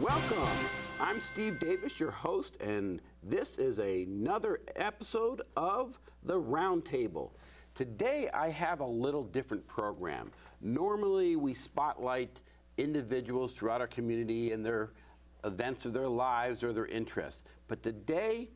Welcome. I'm Steve Davis, your host, and this is another episode of The Roundtable. Today, I have a little different program. Normally, we spotlight individuals throughout our community and their events of their lives or their interests. But today,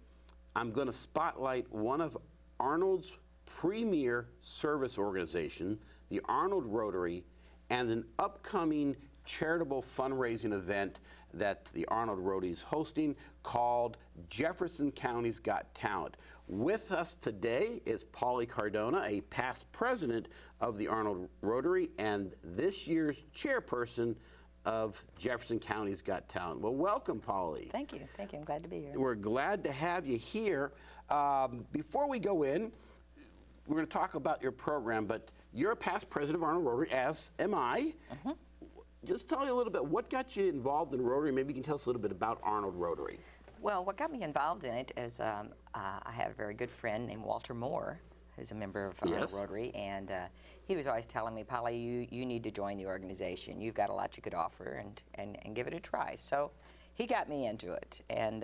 I'm going to spotlight one of Arnold's premier service organization, the Arnold Rotary, and an upcoming charitable fundraising event that the Arnold Rotary is hosting called Jefferson County's Got Talent. With us today is Polly Cardona, a past president of the Arnold Rotary and this year's chairperson of Jefferson County's Got Talent. Well, welcome, Polly. Thank you. Thank you. I'm glad to be here. We're glad to have you here. Before we go in, we're going to talk about your program, but you're a past president of Arnold Rotary, as am I. Just tell me a little bit, what got you involved in Rotary? Maybe you can tell us a little bit about Arnold Rotary. Well, what got me involved in it is I had a very good friend named Walter Moore, who's a member of Arnold Rotary, and he was always telling me, Polly, you need to join the organization. You've got a lot you could offer, and give it a try. So he got me into it, and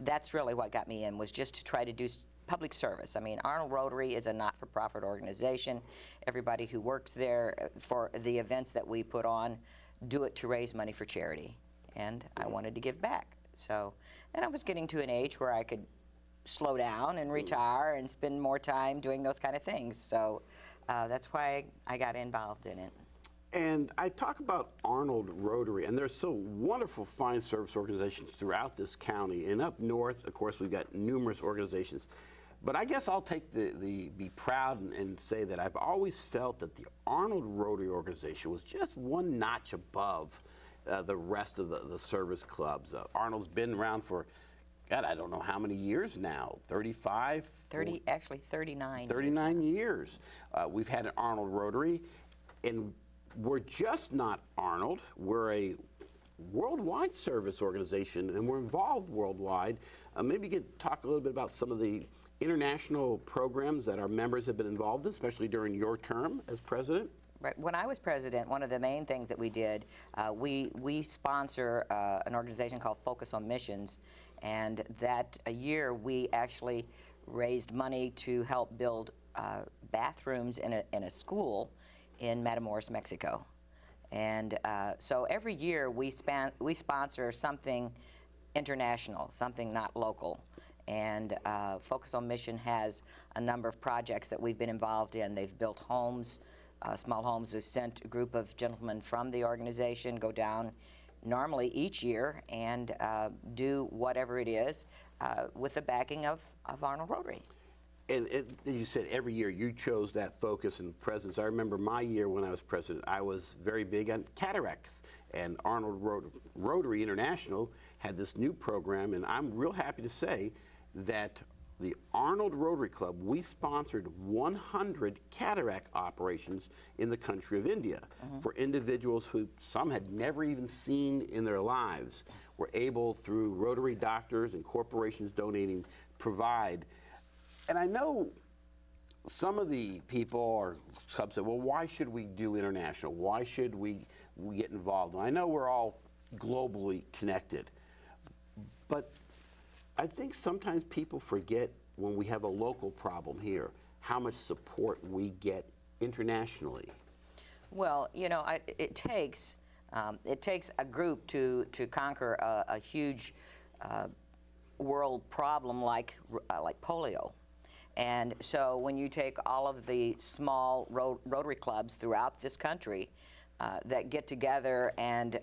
that's really what got me in, was just to try to do public service. I mean, Arnold Rotary is a not-for-profit organization. Everybody who works there for the events that we put on do it to raise money for charity, and I wanted to give back. So, and I was getting to an age where I could slow down and retire and spend more time doing those kind of things. So that's why I got involved in it. And I talk about Arnold Rotary, and there's so wonderful fine service organizations throughout this county. And up north, of course, we've got numerous organizations. But I guess I'll take be proud and say that I've always felt that the Arnold Rotary organization was just one notch above the rest of the service clubs. Arnold's been around for, God, I don't know how many years now, 35? 30, actually 39. 39 years. We've had an Arnold Rotary, and we're just not Arnold. We're a worldwide service organization, and we're involved worldwide. Maybe you could talk a little bit about some of the international programs that our members have been involved in, especially during your term as president. Right. When I was president, one of the main things that we did, we sponsor an organization called Focus on Missions, and that a year we actually raised money to help build bathrooms in a school in Matamoros, Mexico. And so every year we sponsor something international, something not local. And Focus on Mission has a number of projects that we've been involved in. They've built homes, small homes. We've sent a group of gentlemen from the organization go down normally each year and do whatever it is with the backing of Arnold Rotary. And you said every year you chose that focus and presence. I remember my year when I was president, I was very big on cataracts. And Arnold Rotary International had this new program, and I'm real happy to say that the Arnold Rotary Club, we sponsored 100 cataract operations in the country of India for individuals who some had never even seen in their lives, were able, through Rotary doctors and corporations donating, provide. And I know some of the people or clubs say, well, why should we do international? Why should we get involved? And I know we're all globally connected, but I think sometimes people forget when we have a local problem here, how much support we get internationally. Well, you know, it takes a group to conquer a huge world problem like polio. And so when you take all of the small Rotary clubs throughout this country that get together and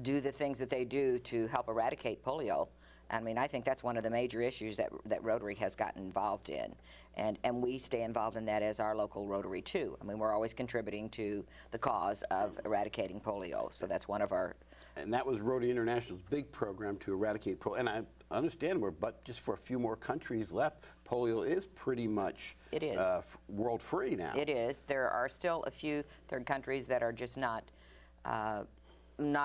do the things that they do to help eradicate polio, I mean, I think that's one of the major issues that Rotary has gotten involved in. And we stay involved in that as our local Rotary, too. I mean, we're always contributing to the cause of eradicating polio. So that's one of our... And that was Rotary International's big program to eradicate polio. And I understand but just for a few more countries left, polio is pretty much world free now. It is. There are still a few third countries that are just not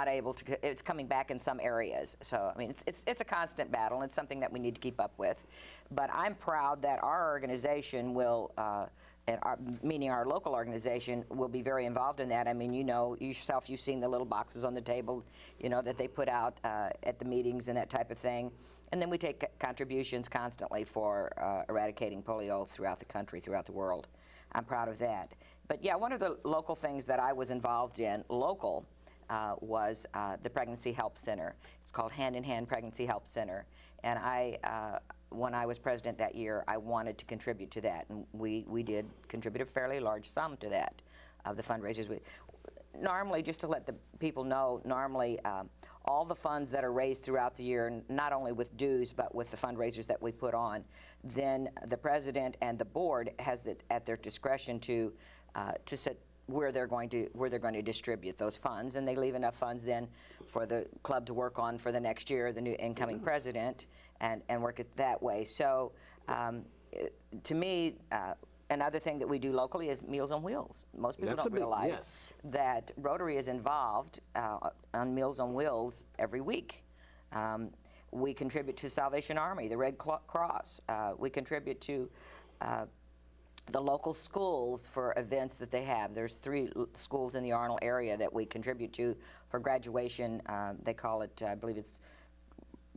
able to. It's coming back in some areas. So I mean, it's a constant battle, and it's something that we need to keep up with. But I'm proud that our organization will and meaning our local organization, will be very involved in that. I mean, you know yourself, you've seen the little boxes on the table, you know, that they put out at the meetings and that type of thing. And then we take contributions constantly for eradicating polio throughout the country, throughout the world. I'm proud of that. But yeah, one of the local things that I was involved in, was the Pregnancy Help Center. It's called Hand in Hand Pregnancy Help Center. And when I was president that year, I wanted to contribute to that. And we did contribute a fairly large sum to that, of the fundraisers. Normally, just to let the people know, normally all the funds that are raised throughout the year, not only with dues, but with the fundraisers that we put on, then the president and the board has it at their discretion to set where they're going to distribute those funds, and they leave enough funds then for the club to work on for the next year, the new incoming president, and work it that way. So to me, another thing that we do locally is Meals on Wheels. Most people don't realize that Rotary is involved on Meals on Wheels every week. We contribute to Salvation Army, the Red Cross. We contribute to the local schools for events that they have. There's 3 schools in the Arnold area that we contribute to for graduation. They call it, I believe it's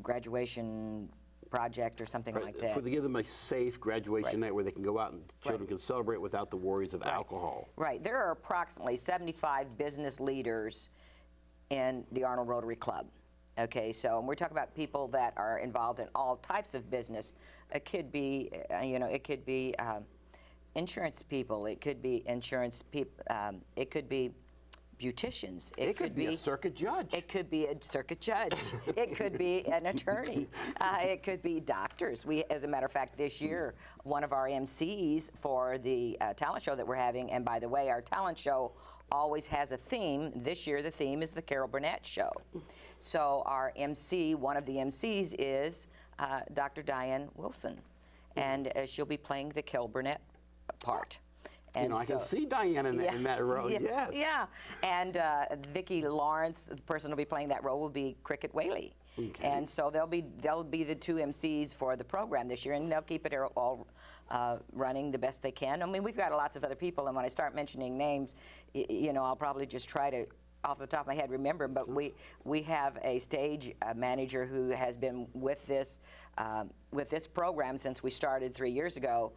graduation project or something like that. To give them a safe graduation night where they can go out and children can celebrate without the worries of alcohol. Right. There are approximately 75 business leaders in the Arnold Rotary Club. Okay, so we're talking about people that are involved in all types of business. It could be, insurance people. It could be insurance people. It could be beauticians. It could be a circuit judge. It could be a circuit judge. It could be an attorney. It could be doctors. We, as a matter of fact, this year, one of our MCs for the talent show that we're having, and by the way, our talent show always has a theme. This year, the theme is the Carol Burnett Show. So our MC, one of the MCs is Dr. Diane Wilson, and she'll be playing the Carol Burnett part. And I can see Diane in that role, yes. Yeah, and Vicki Lawrence, the person who'll be playing that role, will be Cricket Whaley. Okay. And so they'll be the 2 MCs for the program this year, and they'll keep it all running the best they can. I mean, we've got lots of other people, and when I start mentioning names, I'll probably just try to, off the top of my head, remember them, but we have a stage manager who has been with this program since we started 3 years ago,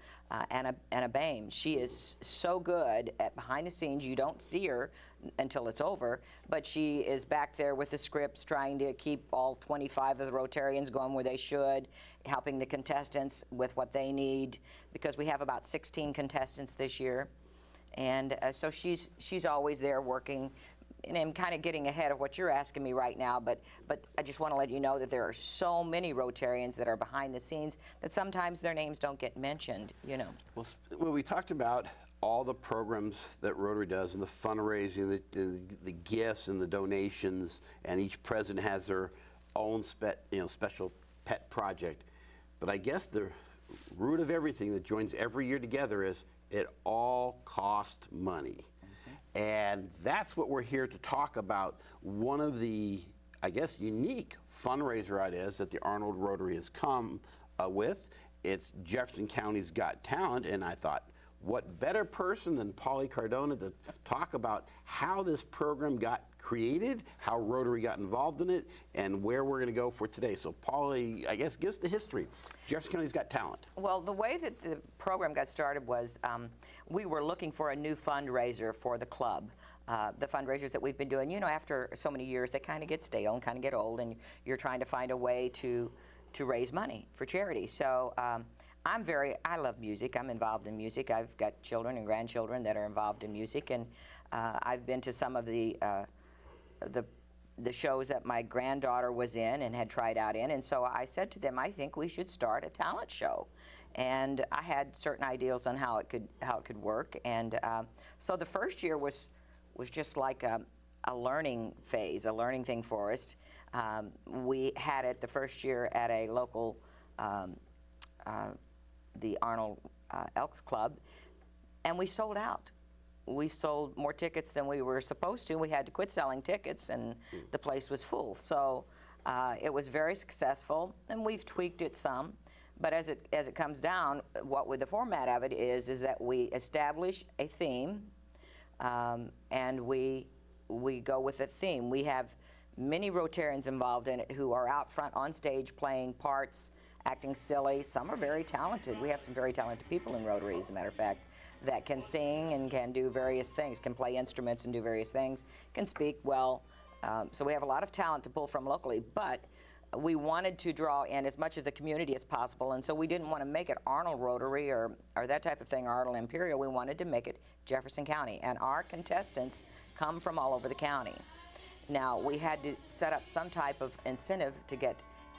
Anna Bain. She is so good at behind the scenes. You don't see her until it's over, but she is back there with the scripts, trying to keep all 25 of the Rotarians going where they should, helping the contestants with what they need, because we have about 16 contestants this year. And so she's always there working. And I'm kind of getting ahead of what you're asking me right now, but I just want to let you know that there are so many Rotarians that are behind the scenes that sometimes their names don't get mentioned, Well, we talked about all the programs that Rotary does, and the fundraising, the gifts and the donations, and each president has their own special pet project. But I guess the root of everything that joins every year together is it all costs money. And that's what we're here to talk about. One of the, I guess, unique fundraiser ideas that the Arnold Rotary has come with. It's Jefferson County's Got Talent, and I thought, what better person than Polly Cardona to talk about how this program got created, how Rotary got involved in it, and where we're going to go for today. So Polly, I guess, gives the history. Jefferson County's Got Talent. Well, the way that the program got started was we were looking for a new fundraiser for the club. The fundraisers that we've been doing, after so many years, they kind of get stale and kind of get old, and you're trying to find a way to raise money for charity. So I love music. I'm involved in music. I've got children and grandchildren that are involved in music, and I've been to some of the shows that my granddaughter was in and had tried out in, and so I said to them, I think we should start a talent show. And I had certain ideas on how it could work, and so the first year was just like a learning phase, a learning thing for us. We had it the first year at a local the Arnold Elks Club, and we sold out. We sold more tickets than we were supposed to. We had to quit selling tickets, and the place was full. So it was very successful, and we've tweaked it some. But as it comes down, the format of it is that we establish a theme, and we go with a theme. We have many Rotarians involved in it who are out front on stage playing parts, acting silly. Some are very talented. We have some very talented people in Rotary, as a matter of fact, that can sing and can do various things, can play instruments and do various things, can speak well. So we have a lot of talent to pull from locally, but we wanted to draw in as much of the community as possible, and so we didn't want to make it Arnold Rotary or that type of thing, Arnold Imperial. We wanted to make it Jefferson County, and our contestants come from all over the county. Now, we had to set up some type of incentive to get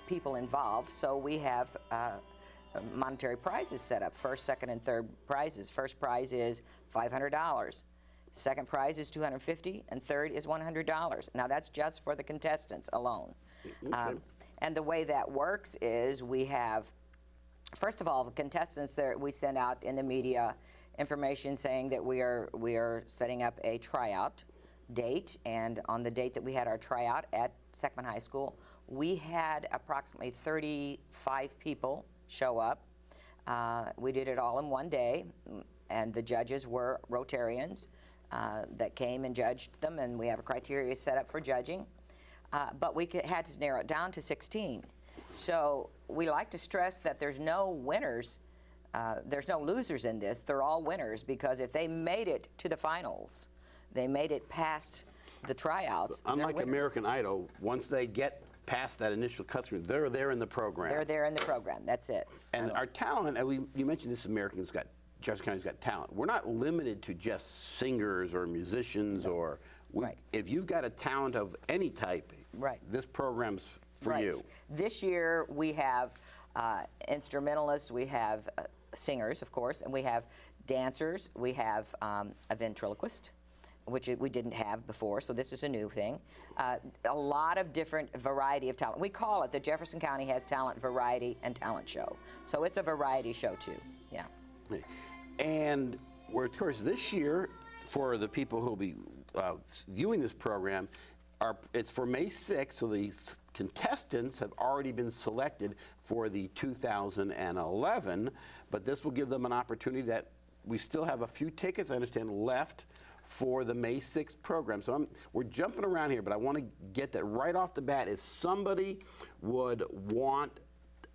people involved, so we have monetary prizes set up, first, second, and third prizes. First prize is $500. Second prize is $250, and third is $100. Now, that's just for the contestants alone. Okay. And the way that works is we have, first of all, the contestants there, we send out in the media information saying that we are setting up a tryout date, and on the date that we had our tryout at Seckman High School, we had approximately 35 people show up. We did it all in one day, and the judges were Rotarians that came and judged them, and we have a criteria set up for judging. But we had to narrow it down to 16. So we like to stress that there's no winners, there's no losers in this. They're all winners, because if they made it to the finals, they made it past the tryouts. So unlike American Idol, once they get past that initial customer, they're there in the program. They're there in the program. That's it. And our talent, you mentioned this, Jefferson County's got talent. We're not limited to just singers or musicians, or Right. If you've got a talent of any type, Right. this program's for you. This year we have instrumentalists, we have singers, of course, and we have dancers, we have a ventriloquist, which we didn't have before, so this is a new thing. A lot of different variety of talent. We call it the Jefferson County Has Talent Variety and Talent Show. So it's a variety show too, yeah. And of course, this year, for the people who'll be viewing this program, it's for May 6th, so the contestants have already been selected for the 2011, but this will give them an opportunity that we still have a few tickets, I understand, left for the May 6th program. So we're jumping around here, but I want to get that right off the bat. If somebody would want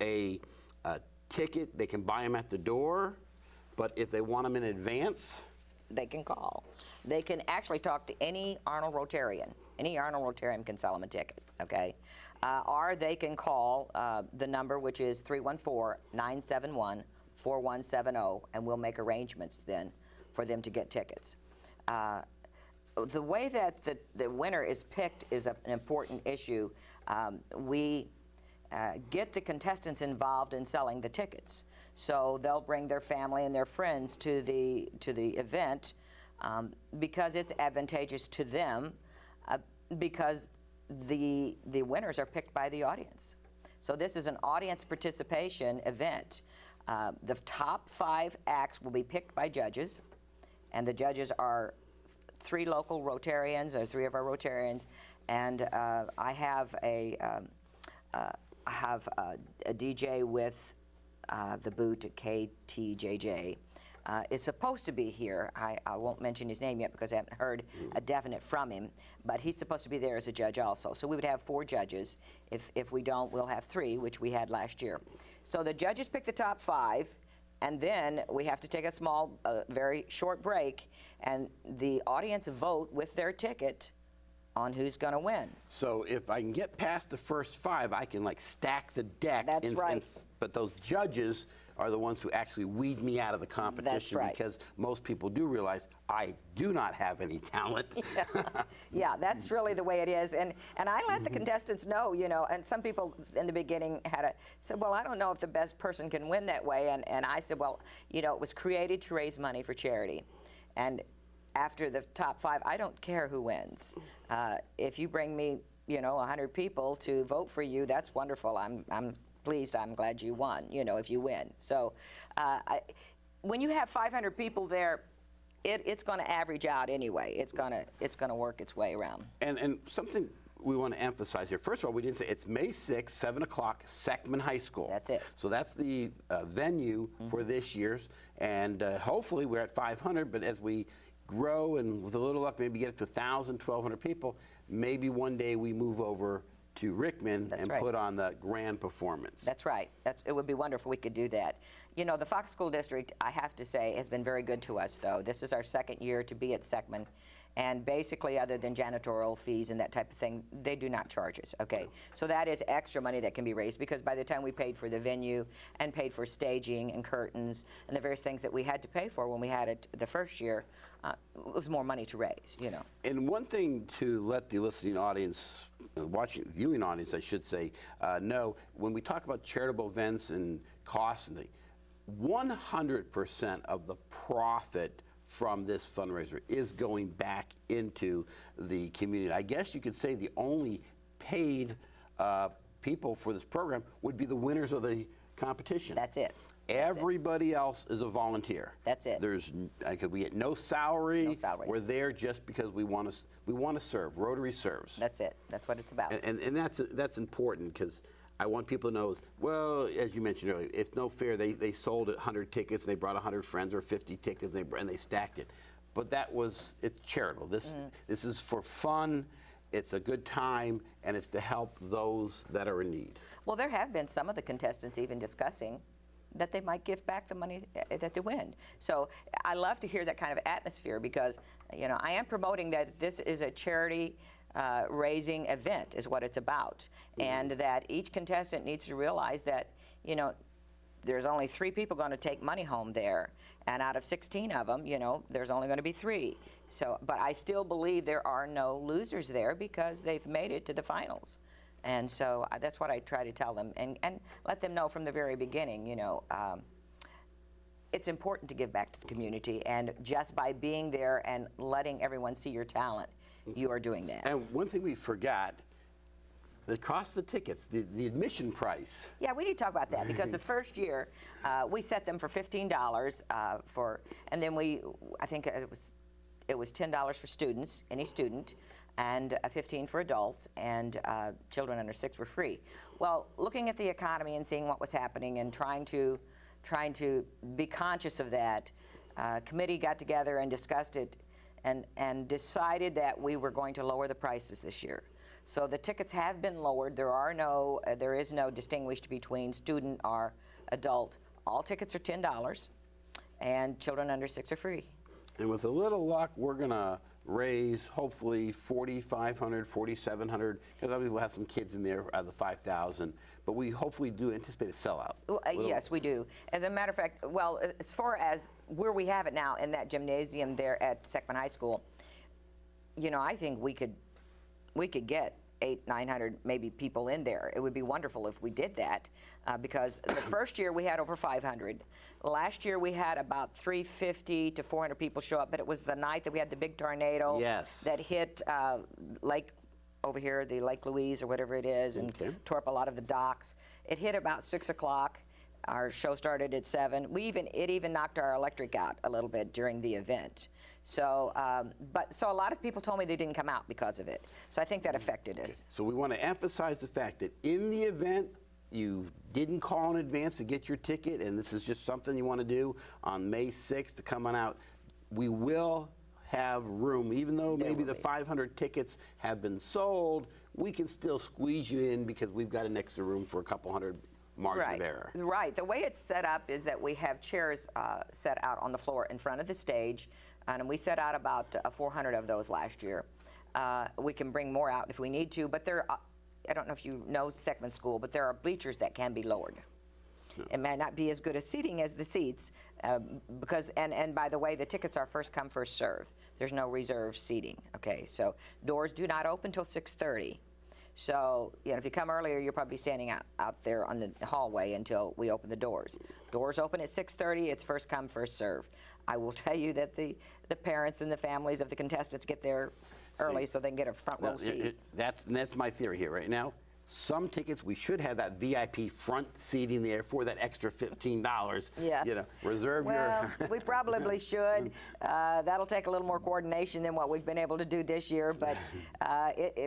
a ticket, they can buy them at the door, but if they want them in advance, they can call. They can actually talk to any Arnold Rotarian. Any Arnold Rotarian can sell them a ticket, okay? Or they can call the number, which is 314-971-4170, and we'll make arrangements then for them to get tickets. The way that the winner is picked is an important issue. We get the contestants involved in selling the tickets. So they'll bring their family and their friends to the event because it's advantageous to them, because the winners are picked by the audience. So this is an audience participation event. The top 5 acts will be picked by judges, and the judges are 3 local Rotarians, or 3 of our Rotarians, and I have a DJ with the boot at KTJJ. Is supposed to be here. I won't mention his name yet because I haven't heard a definite from him, but he's supposed to be there as a judge also. So we would have 4 judges. If we don't, we'll have 3, which we had last year. So the judges pick the top 5, and then we have to take a small, very short break, and the audience vote with their ticket on who's going to win. So if I can get past the first 5, I can like stack the deck. That's right. But those judges are the ones who actually weed me out of the competition. That's right. Because most people do realize I do not have any talent. Yeah, that's really the way it is. And I let the contestants know, you know, and some people in the beginning said, well, I don't know if the best person can win that way. And I said, well, you know, it was created to raise money for charity. And after the top 5, I don't care who wins. If you bring me, you know, 100 people to vote for you, that's wonderful. I'm pleased. I'm glad you won, you know, if you win. So when you have 500 people there, it's going to average out anyway. It's going to work its way around. And something we want to emphasize here. First of all, we didn't say it's May 6th, 7 o'clock, Seckman High School. That's it. So that's the venue for this year's, and hopefully we're at 500, but as we grow and with a little luck maybe get it to 1,000, 1,200 people, maybe one day we move over to Rickman and put on the grand performance. That's right. It would be wonderful if we could do that. You know, the Fox School District, I have to say, has been very good to us, though. This is our second year to be at Seckman. And basically, other than janitorial fees and that type of thing, they do not charge us, okay? So that is extra money that can be raised, because by the time we paid for the venue and paid for staging and curtains and the various things that we had to pay for when we had it the first year, it was more money to raise, you know. And one thing to let the listening audience, viewing audience, I should say, know, when we talk about charitable events and costs, and 100% of the profit from this fundraiser is going back into the community. I guess you could say the only paid people for this program would be the winners of the competition. That's it. Everybody else is a volunteer. That's it. We get no salary. No salaries. We're there just because we want to serve. Rotary serves. That's it. That's what it's about. And that's important, because I want people to know, well, as you mentioned earlier, it's no fair. They sold 100 tickets and they brought 100 friends, or 50 tickets, and they stacked it. But it's charitable. This is for fun. It's a good time, and it's to help those that are in need. Well, there have been some of the contestants even discussing that they might give back the money that they win. So I love to hear that kind of atmosphere, because, you know, I am promoting that this is a charity raising event is what it's about, and that each contestant needs to realize that, you know, there's only 3 people going to take money home there, and out of 16 of them, you know, there's only going to be 3. So, but I still believe there are no losers there, because they've made it to the finals. And so that's what I try to tell them, and let them know from the very beginning, you know, it's important to give back to the community, and just by being there and letting everyone see your talent, you are doing that. And one thing we forgot, the cost of the tickets, the admission price. Yeah, we need to talk about that, because the first year we set them for $15 and then I think it was $10 for students, any student, and $15 for adults, and children under 6 were free. Well, looking at the economy and seeing what was happening and trying to be conscious of that, committee got together and discussed it and decided that we were going to lower the prices this year. So the tickets have been lowered. There is no distinguished between student or adult. All tickets are $10, and children under 6 are free. And with a little luck, we're going to raise hopefully 4,500, 4,700, because obviously we'll have some kids in there out of the 5,000, but we hopefully do anticipate a sellout. Well, yes, we do. As a matter of fact, well, as far as where we have it now in that gymnasium there at Seckman High School, you know, I think we could get 800, 900 maybe people in there. It would be wonderful if we did that, because the first year we had over 500. Last year we had about 350 to 400 people show up, but it was the night that we had the big tornado that hit Lake over here, the Lake Louise or whatever it is, and tore up a lot of the docks. It hit about 6 o'clock. Our show started at 7. It even knocked our electric out a little bit during the event. So, so a lot of people told me they didn't come out because of it. So I think that affected us. So we want to emphasize the fact that in the event you didn't call in advance to get your ticket, and this is just something you want to do on May 6th to come on out, we will have room. Even though maybe the 500 tickets have been sold, we can still squeeze you in, because we've got an extra room for a couple hundred margin of error. Right. The way it's set up is that we have chairs set out on the floor in front of the stage, and we set out about 400 of those last year. We can bring more out if we need to, but I don't know if you know Seckman School, but there are bleachers that can be lowered. It may not be as good as seating as the seats, because, and by the way, the tickets are first come, first serve. There's no reserved seating, okay? So doors do not open till 6:30. So, you know, if you come earlier, you'll probably be standing out there on the hallway until we open the doors. Doors open at 6:30, it's first come, first serve. I will tell you that the parents and the families of the contestants get there early so they can get a front row seat. That's my theory here right now. some tickets, we should have that VIP front seating there for that extra $15. Yeah. You know, reserve Well, your... we probably should. That'll take a little more coordination than what we've been able to do this year, but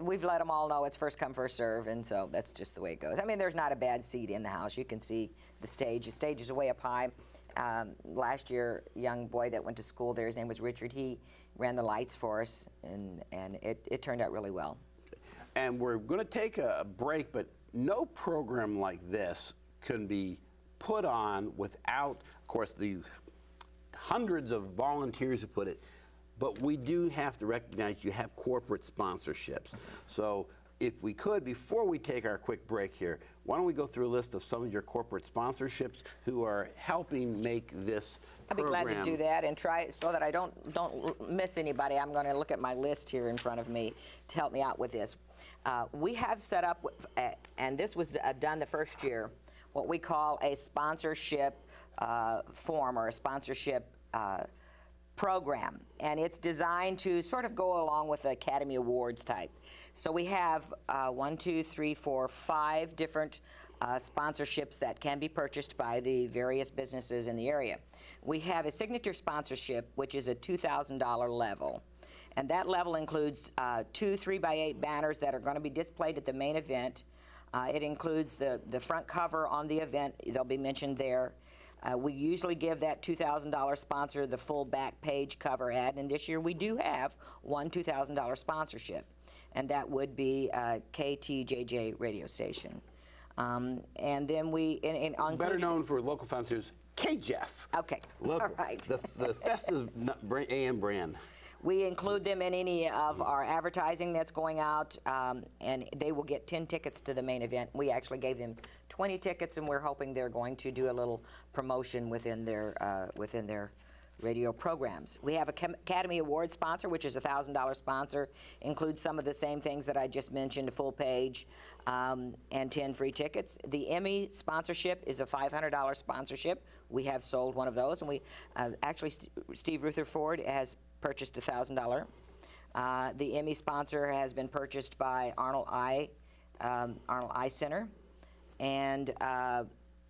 we've let them all know it's first come, first serve, and so that's just the way it goes. I mean, there's not a bad seat in the house. You can see the stage. The stage is way up high. Last year, a young boy that went to school there, his name was Richard, he ran the lights for us, and it turned out really well. And we're going to take a break, but no program like this can be put on without, of course, the hundreds of volunteers who put it, but we do have to recognize you have corporate sponsorships. So if we could, before we take our quick break here, why don't we go through a list of some of your corporate sponsorships who are helping make this I'd be program. glad to do that and try so that I don't miss anybody. I'm going to look at my list here in front of me to help me out with this. We have set up, and this was done the first year, what we call a sponsorship form or a sponsorship program, and it's designed to sort of go along with the Academy Awards type. So we have 5 different sponsorships that can be purchased by the various businesses in the area. We have a signature sponsorship, which is a $2,000 level. And that level includes 2 3x8 banners that are going to be displayed at the main event. It includes the front cover on the event. They'll be mentioned there. We usually give that $2,000 sponsor the full back page cover ad, and this year we do have one $2,000 sponsorship, and that would be KTJJ radio station. And then we... Better known for local sponsors, KJEF. Okay, Local. all right. The festive AM brand. We include them in any of our advertising that's going out, and they will get 10 tickets to the main event. We actually gave them 20 tickets, and we're hoping they're going to do a little promotion within their radio programs. We have a Academy Award sponsor, which is a $1,000 sponsor, includes some of the same things that I just mentioned, a full page, and 10 free tickets. The Emmy sponsorship is a $500 sponsorship. We have sold one of those, and we actually Steve Rutherford has purchased a $1,000. The Emmy sponsor has been purchased by Arnold Eye Center, and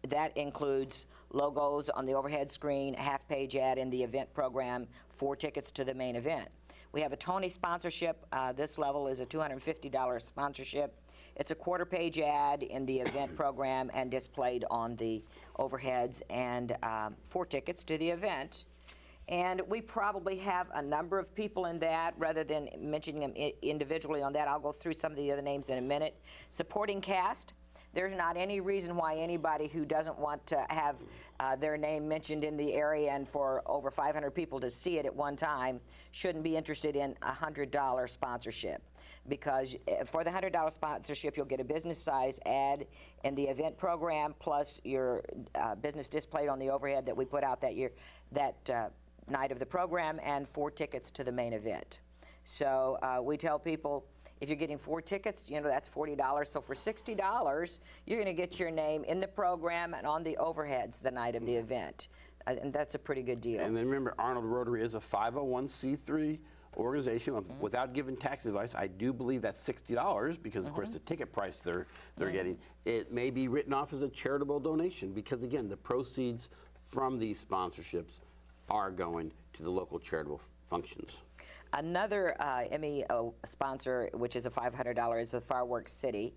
that includes logos on the overhead screen, a half-page ad in the event program, 4 tickets to the main event. We have a Tony sponsorship. This level is a $250 sponsorship. It's a quarter-page ad in the event program and displayed on the overheads, and 4 tickets to the event. And we probably have a number of people in that. Rather than mentioning them individually on that, I'll go through some of the other names in a minute. Supporting cast. There's not any reason why anybody who doesn't want to have their name mentioned in the area and for over 500 people to see it at one time shouldn't be interested in a $100 sponsorship. Because for the $100 sponsorship, you'll get a business-size ad in the event program, plus your business displayed on the overhead that we put out that year, that night of the program, and 4 tickets to the main event. So we tell people, if you're getting 4 tickets, you know, that's $40. So for $60, you're going to get your name in the program and on the overheads the night of the event. And that's a pretty good deal. And then remember, Arnold Rotary is a 501c3 organization. Without giving tax advice, I do believe that's $60 because, of course, the ticket price they're getting, it may be written off as a charitable donation because, again, the proceeds from these sponsorships are going to the local charitable functions. Another Emmy sponsor, which is a $500, is the Fireworks City.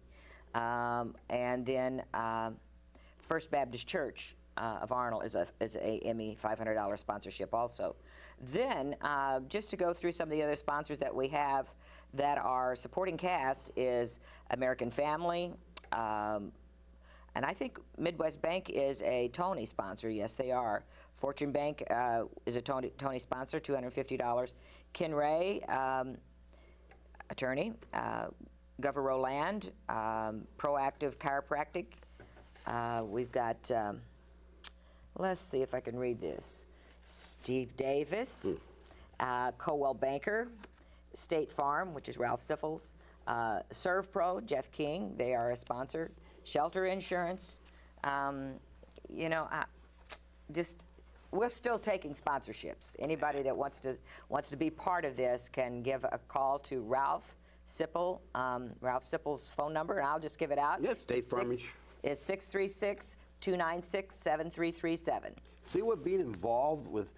And then First Baptist Church of Arnold is a Emmy $500 sponsorship also. Then, just to go through some of the other sponsors that we have that are supporting cast is American Family, and I think Midwest Bank is a Tony sponsor. Yes, they are. Fortune Bank is a Tony sponsor, $250. Ken Ray, attorney. Governor Roland, Proactive Chiropractic. We've got, let's see if I can read this. Steve Davis, Colwell Banker, State Farm, which is Ralph Siffles, ServPro, Jeff King, they are a sponsor. Shelter Insurance, you know, just we're still taking sponsorships. Anybody that wants to be part of this can give a call to Ralph Sipple. Ralph Sipple's phone number, and I'll just give it out. Yeah, State Farm is 636-296-7337. See what being involved with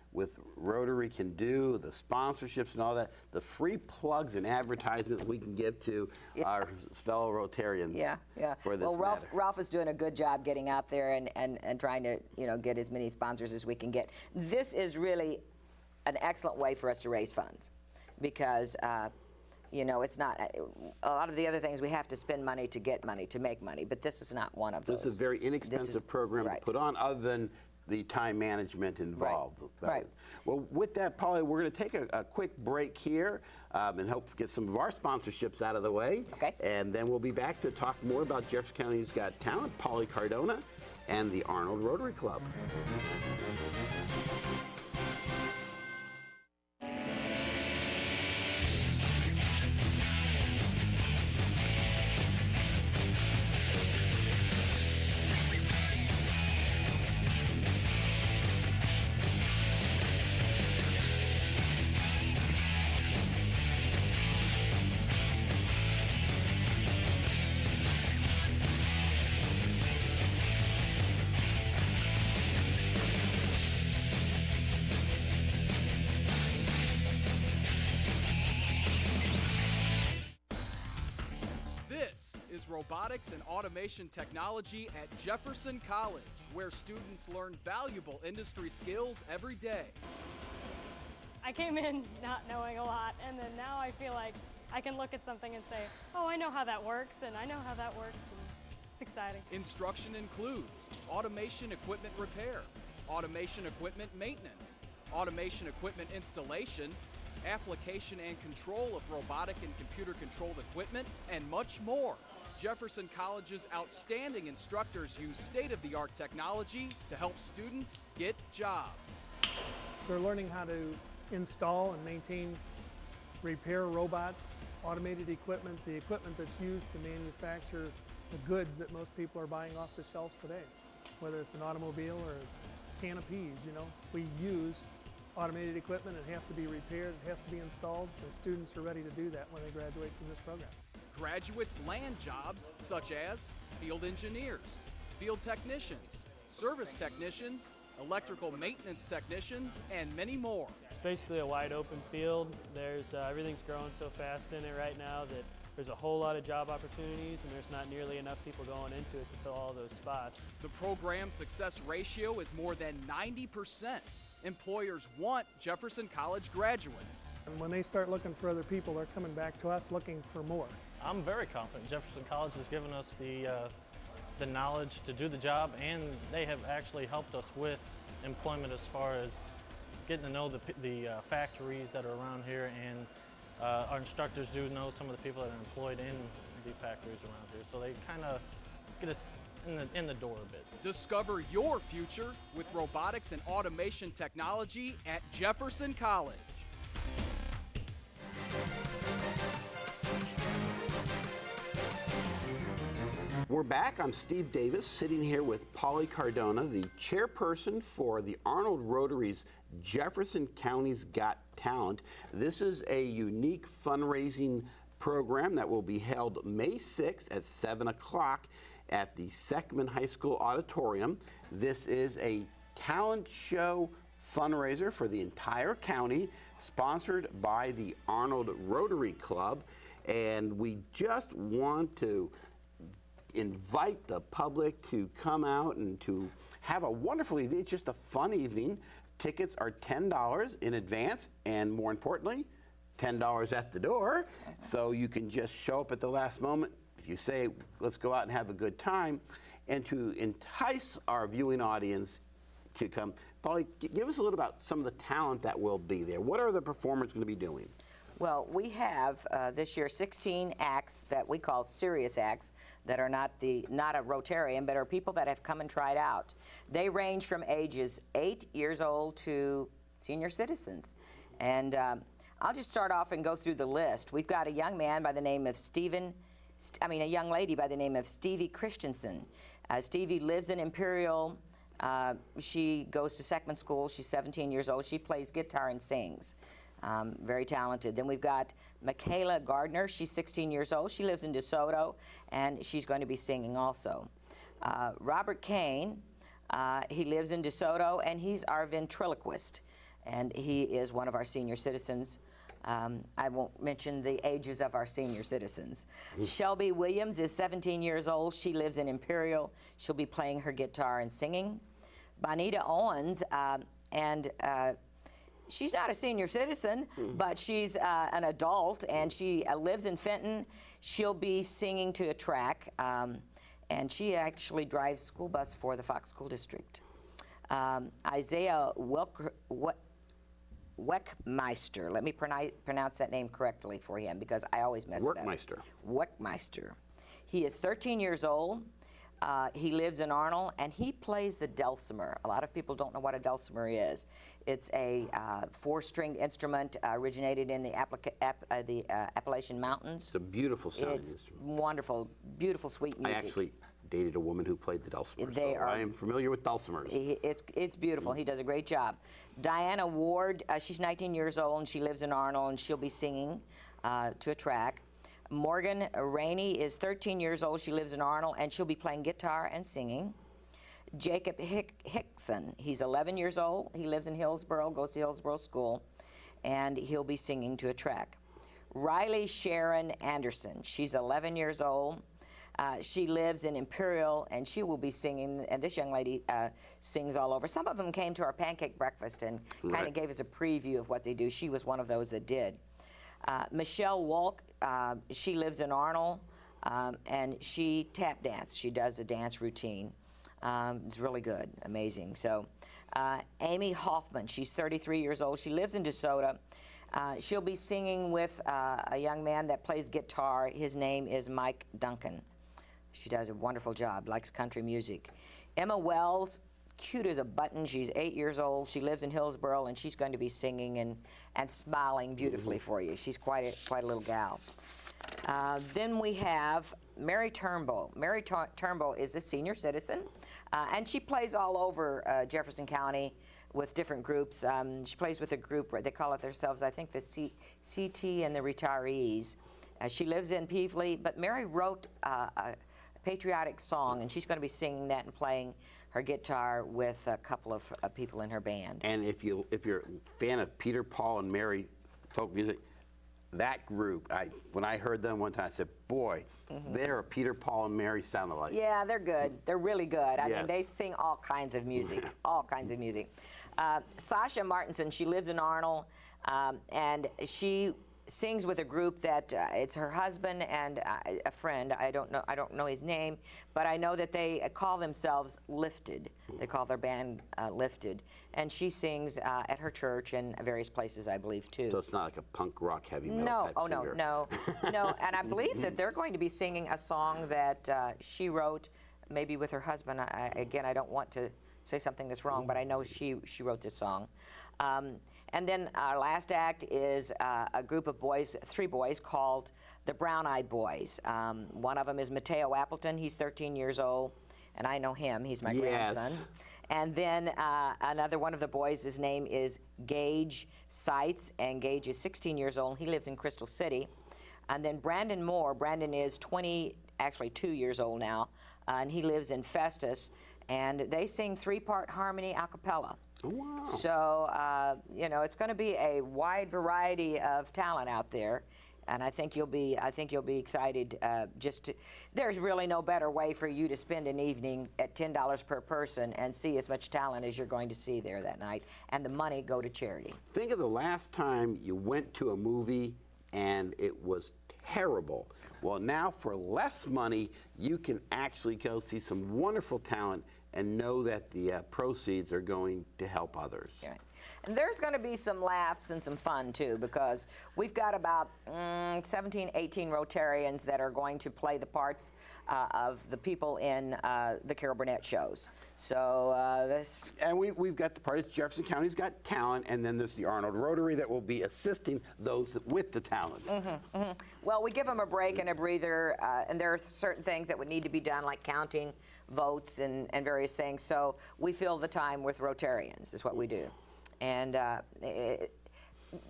Rotary can do, the sponsorships and all that, the free plugs and advertisements we can give to our fellow Rotarians. Yeah. For this well, matter. Ralph is doing a good job getting out there and trying to get as many sponsors as we can get. This is really an excellent way for us to raise funds because it's not a lot of the other things we have to spend money to get money to make money, but this is not one of those. This is a very inexpensive program to put on, other than the time management involved. Right. Well, with that, Polly, we're going to take a quick break here and hope to get some of our sponsorships out of the way. Okay. And then we'll be back to talk more about Jefferson County's Got Talent, Polly Cardona, and the Arnold Rotary Club. Robotics and automation technology at Jefferson College, where students learn valuable industry skills every day. I came in not knowing a lot, and then now I feel like I can look at something and say, oh, I know how that works, and I know how that works, and it's exciting. Instruction includes automation equipment repair, automation equipment maintenance, automation equipment installation, application and control of robotic and computer-controlled equipment, and much more. Jefferson College's outstanding instructors use state-of-the-art technology to help students get jobs. They're learning how to install and maintain, repair robots, automated equipment, the equipment that's used to manufacture the goods that most people are buying off the shelves today. Whether it's an automobile or a can of peas, we use automated equipment. It has to be repaired, it has to be installed. The students are ready to do that when they graduate from this program. Graduates land jobs such as field engineers, field technicians, service technicians, electrical maintenance technicians, and many more. It's basically a wide open field. Everything's growing so fast in it right now that there's a whole lot of job opportunities, and there's not nearly enough people going into it to fill all those spots. The program success ratio is more than 90%. Employers want Jefferson College graduates. And when they start looking for other people, they're coming back to us looking for more. I'm very confident Jefferson College has given us the knowledge to do the job, and they have actually helped us with employment as far as getting to know the factories that are around here, and our instructors do know some of the people that are employed in the factories around here, so they kind of get us in the door a bit. Discover your future with robotics and automation technology at Jefferson College. We're back. I'm Steve Davis, sitting here with Polly Cardona, the chairperson for the Arnold Rotary's Jefferson County's Got Talent. This is a unique fundraising program that will be held May 6th at 7 o'clock at the Seckman High School Auditorium. This is a talent show fundraiser for the entire county, sponsored by the Arnold Rotary Club, and we just want to invite the public to come out and to have a wonderful evening. It's just a fun evening. Tickets are $10 in advance, and more importantly, $10 at the door. So you can just show up at the last moment. If you say, let's go out and have a good time, and to entice our viewing audience to come. Polly, give us a little about some of the talent that will be there. What are the performers going to be doing? Well, we have this year 16 acts that we call serious acts that are not a Rotarian, but are people that have come and tried out. They range from ages 8 years old to senior citizens. And I'll just start off and go through the list. We've got a young man by the name of a young lady by the name of Stevie Christensen. Stevie lives in Imperial, She goes to Seckman School. She's 17 years old. She plays guitar and sings. Very talented. Then we've got Michaela Gardner. She's 16 years old. She lives in DeSoto, and she's going to be singing also. Robert Kane, he lives in DeSoto, and he's our ventriloquist, and he is one of our senior citizens. I won't mention the ages of our senior citizens. Shelby Williams is 17 years old. She lives in Imperial. She'll be playing her guitar and singing. Bonita Owens, she's not a senior citizen, but she's an adult, and she lives in Fenton. She'll be singing to a track, and she actually drives school bus for the Fox School District. Isaiah Weckmeister, let me pronounce that name correctly for him because I always mess it up. Weckmeister. He is 13 years old. He lives in Arnold, and he plays the dulcimer. A lot of people don't know what a dulcimer is. It's a four-stringed instrument originated in the Appalachian Mountains. It's a beautiful sounding It's instrument. wonderful, beautiful, sweet music. I actually dated a woman who played the dulcimer, They so are- I am familiar with dulcimers. It's beautiful. He does a great job. Diana Ward, she's 19 years old, and she lives in Arnold, and she'll be singing to a track. Morgan Rainey is 13 years old. She lives in Arnold, and she'll be playing guitar and singing. Jacob Hickson, he's 11 years old. He lives in Hillsboro, goes to Hillsboro School, and he'll be singing to a track. Riley Sharon Anderson, she's 11 years old. She lives in Imperial, and she will be singing, and this young lady sings all over. Some of them came to our pancake breakfast and kind of gave us a preview of what they do. She was one of those that did. Michelle Walk, she lives in Arnold, and she tap dance. She does a dance routine. It's really good, amazing. So, Amy Hoffman, she's 33 years old. She lives in DeSoto. She'll be singing with a young man that plays guitar. His name is Mike Duncan. She does a wonderful job, likes country music. Emma Wells, cute as a button. She's 8 years old. She lives in Hillsboro, and she's going to be singing and smiling beautifully for you. She's quite a little gal. Then we have Mary Turnbull. Mary Turnbull is a senior citizen, and she plays all over Jefferson County with different groups. She plays with a group, they call it themselves, I think, the CT and the Retirees. She lives in Peevely, but Mary wrote a patriotic song, and she's going to be singing that and playing her guitar with a couple of people in her band. And if you're a fan of Peter, Paul, and Mary folk music, that group, when I heard them one time, I said, boy, they're a Peter, Paul, and Mary sound alike. Yeah, they're good. They're really good. I Yes. mean, they sing all kinds of music, all kinds of music. Sasha Martinson, she lives in Arnold, and she sings with a group that it's her husband and a friend. I don't know his name, but I know that they call themselves Lifted. They call their band Lifted, and she sings at her church and various places, I believe, too. So it's not like a punk rock heavy metal No, type oh no, singer. no, no. And I believe that they're going to be singing a song that she wrote, maybe with her husband. Again, I don't want to say something that's wrong, but I know she wrote this song. And then our last act is a group of boys, 3 boys, called the Brown Eyed Boys. One of them is Mateo Appleton. He's 13 years old, and I know him. He's my grandson. And then another one of the boys, his name is Gage Seitz, and Gage is 16 years old. He lives in Crystal City. And then Brandon Moore. Brandon is 2 years old now, and he lives in Festus. And they sing 3-part harmony a cappella. Oh, wow. So, you know, it's going to be a wide variety of talent out there, and I think you'll be excited. There's really no better way for you to spend an evening at $10 per person and see as much talent as you're going to see there that night, and the money go to charity. Think of the last time you went to a movie and it was terrible. Well, now for less money, you can actually go see some wonderful talent and know that the proceeds are going to help others. Right. And there's going to be some laughs and some fun too, because we've got about 17, 18 Rotarians that are going to play the parts of the people in the Carol Burnett shows. So this... And we've got the part, it's Jefferson County's Got Talent, and then there's the Arnold Rotary that will be assisting those with the talent. Well, we give them a break and a breather, and there are certain things that would need to be done, like counting votes and various things. So we fill the time with Rotarians, is what we do. And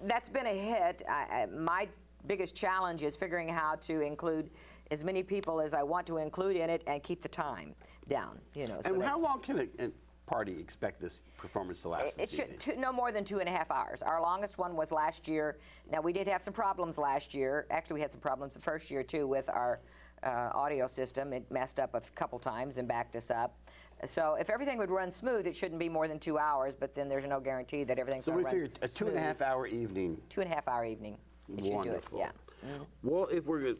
that's been a hit. My biggest challenge is figuring how to include as many people as I want to include in it and keep the time down. You know. So And how long can a party expect this performance to last? It should no more than 2.5 hours. Our longest one was last year. Now, we did have some problems last year. Actually, we had some problems the first year too with our audio system. It messed up a couple times and backed us up. So if everything would run smooth, it shouldn't be more than 2 hours, but then there's no guarantee that everything's going to run smooth. So we figured a 2.5 hour evening. 2.5 hour evening. It should do it, yeah. Well,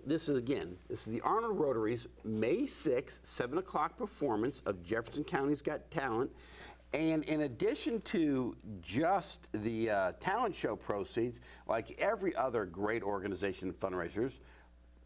this is the Arnold Rotary's May 6th, 7 o'clock performance of Jefferson County's Got Talent. And in addition to just the talent show proceeds, like every other great organization and fundraisers,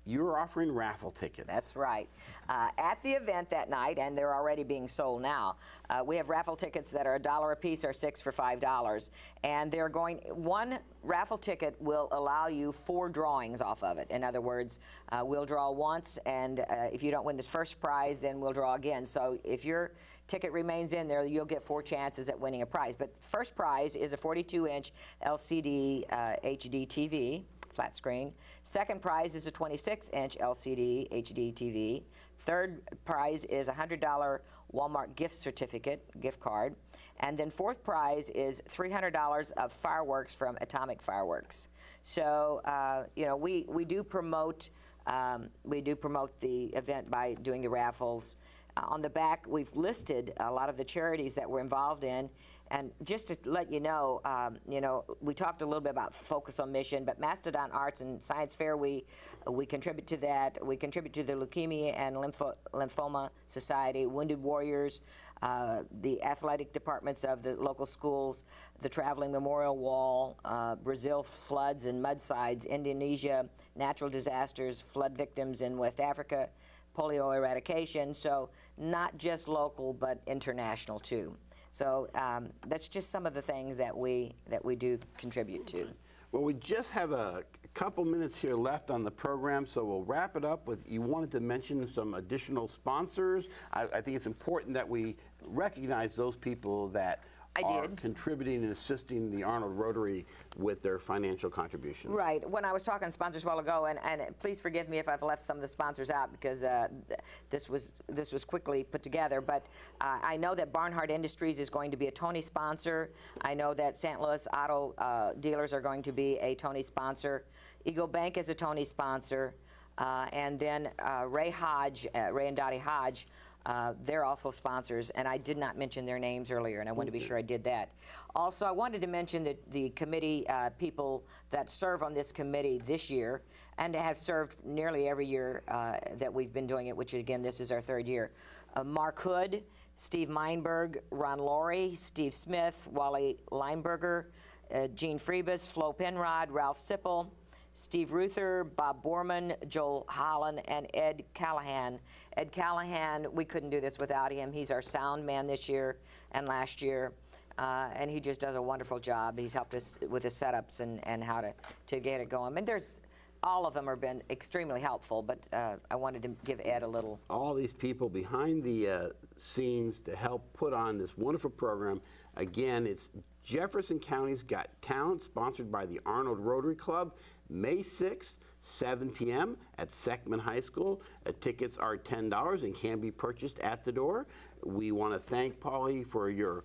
you're offering raffle tickets. That's right. At the event that night, and they're already being sold now, we have raffle tickets that are $1 a piece or 6 for $5. And they're going, one raffle ticket will allow you 4 drawings off of it. In other words, we'll draw once, and if you don't win the first prize, then we'll draw again. So if your ticket remains in there, you'll get 4 chances at winning a prize. But first prize is a 42-inch LCD HD TV. Flat screen. Second prize is a 26-inch LCD HD TV. Third prize is a $100 Walmart gift card. And then fourth prize is $300 of fireworks from Atomic Fireworks. So, you know, we do promote the event by doing the raffles. On the back, we've listed a lot of the charities that we're involved in. And just to let you know, we talked a little bit about Focus on Mission, but Mastodon Arts and Science Fair, we contribute to that. We contribute to the Leukemia and Lymphoma Society, Wounded Warriors, the athletic departments of the local schools, the Traveling Memorial Wall, Brazil floods and mudslides, Indonesia, natural disasters, flood victims in West Africa, polio eradication. So not just local, but international too. So that's just some of the things that we do contribute to. Well, we just have a couple minutes here left on the program, so we'll wrap it up with, you wanted to mention some additional sponsors. I think it's important that we recognize those people that are contributing and assisting the Arnold Rotary with their financial contributions. Right. When I was talking sponsors a while ago, and please forgive me if I've left some of the sponsors out, because this was quickly put together, but I know that Barnhart Industries is going to be a Tony sponsor. I know that St. Louis Auto Dealers are going to be a Tony sponsor. Eagle Bank is a Tony sponsor. And then Ray and Dottie Hodge, they're also sponsors, and I did not mention their names earlier, and I wanted to be sure I did that. Also, I wanted to mention the committee people that serve on this committee this year, and have served nearly every year that we've been doing it, which again, this is our 3rd year. Mark Hood, Steve Meinberg, Ron Laurie, Steve Smith, Wally Leinberger, Gene Freebus, Flo Penrod, Ralph Sipple, Steve Ruther, Bob Borman, Joel Holland, and Ed Callahan. Ed Callahan, we couldn't do this without him. He's our sound man this year and last year, and he just does a wonderful job. He's helped us with the setups and how to get it going. And all of them have been extremely helpful, but I wanted to give Ed a little. All these people behind the scenes to help put on this wonderful program. Again, it's Jefferson County's Got Talent, sponsored by the Arnold Rotary Club. May 6th, 7 p.m. at Seckman High School. Tickets are $10 and can be purchased at the door. We want to thank Polly for your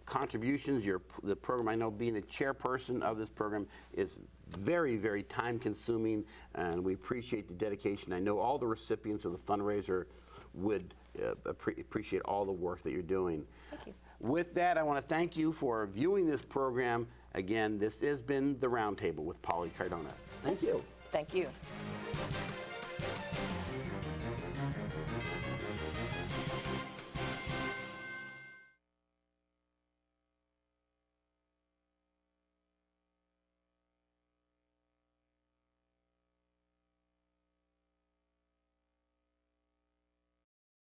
contributions. The program, I know being the chairperson of this program is very, very time consuming, and we appreciate the dedication. I know all the recipients of the fundraiser would appreciate all the work that you're doing. Thank you. With that, I want to thank you for viewing this program. Again, this has been The Roundtable with Polly Cardona. Thank you. Thank you.